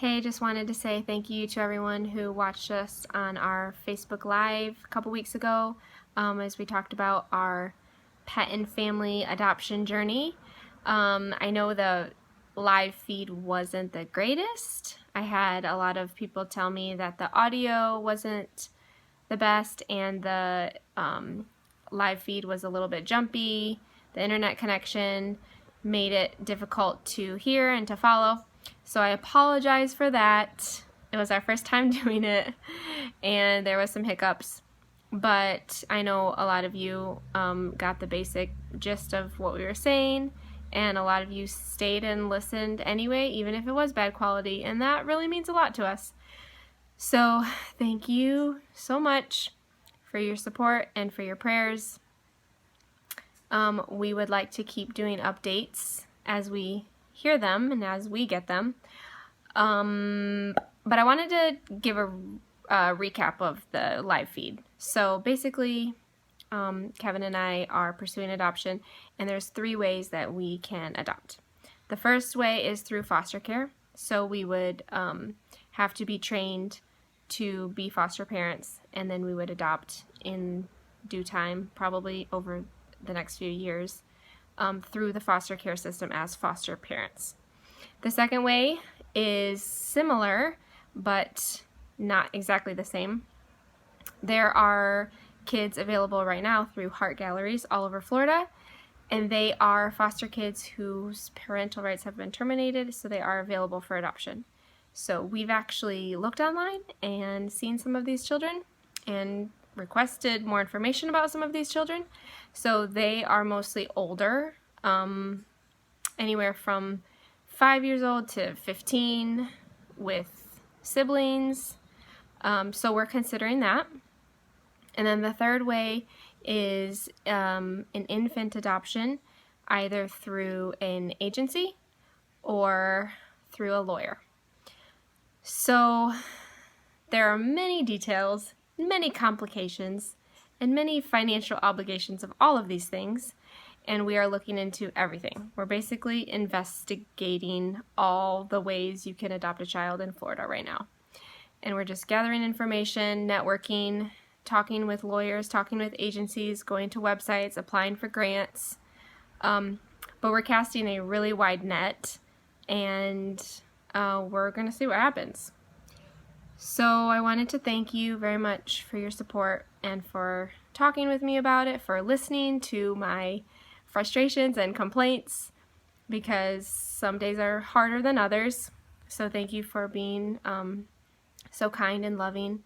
Hey, just wanted to say thank you to everyone who watched us on our Facebook Live a couple weeks ago as we talked about our Patton Family Adoption Journey. I know the live feed wasn't the greatest. I had a lot of people tell me that the audio wasn't the best and the live feed was a little bit jumpy. The internet connection made it difficult to hear and to follow. So I apologize for that. It was our first time doing it and there was some hiccups, but I know a lot of you got the basic gist of what we were saying, and a lot of you stayed and listened anyway, even if it was bad quality, and that really means a lot to us. So thank you so much for your support and for your prayers. We would like to keep doing updates as we hear them and as we get them. But I wanted to give a recap of the live feed. So basically, Kevin and I are pursuing adoption, and there's 3 ways that we can adopt. The first way is through foster care. So we would have to be trained to be foster parents, and then we would adopt in due time, probably over the next few years, through the foster care system as foster parents. The second way is similar, but not exactly the same. There are kids available right now through Heart Galleries all over Florida, and they are foster kids whose parental rights have been terminated, so they are available for adoption. So we've actually looked online and seen some of these children and requested more information about some of these children. So they are mostly older, anywhere from 5 years old to 15 with siblings. So we're considering that. And then the third way is an infant adoption, either through an agency or through a lawyer. So there are many details, many complications, and many financial obligations of all of these things, and we are looking into everything. We're basically investigating all the ways you can adopt a child in Florida right now. And we're just gathering information, networking, talking with lawyers, talking with agencies, going to websites, applying for grants. But we're casting a really wide net, and we're going to see what happens. So I wanted to thank you very much for your support and for talking with me about it, for listening to my frustrations and complaints, because some days are harder than others. So thank you for being so kind and loving,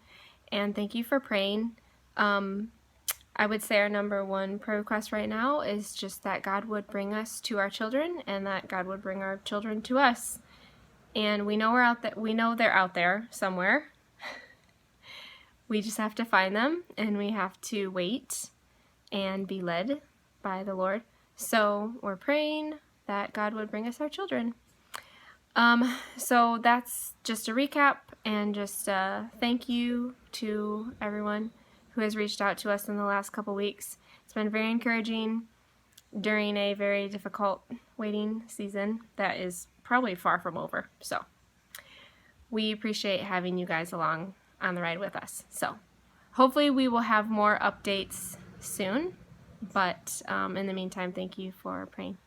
and thank you for praying. I would say our number one prayer request right now is just that God would bring us to our children, and that God would bring our children to us. And we know we're out there. We know they're out there somewhere. We just have to find them, and we have to wait and be led by the Lord. So we're praying that God would bring us our children. So that's just a recap, and just thank you to everyone who has reached out to us in the last couple weeks. It's been very encouraging during a very difficult waiting season that is probably far from over. So we appreciate having you guys along on the ride with us. So hopefully we will have more updates soon, but in the meantime, thank you for praying.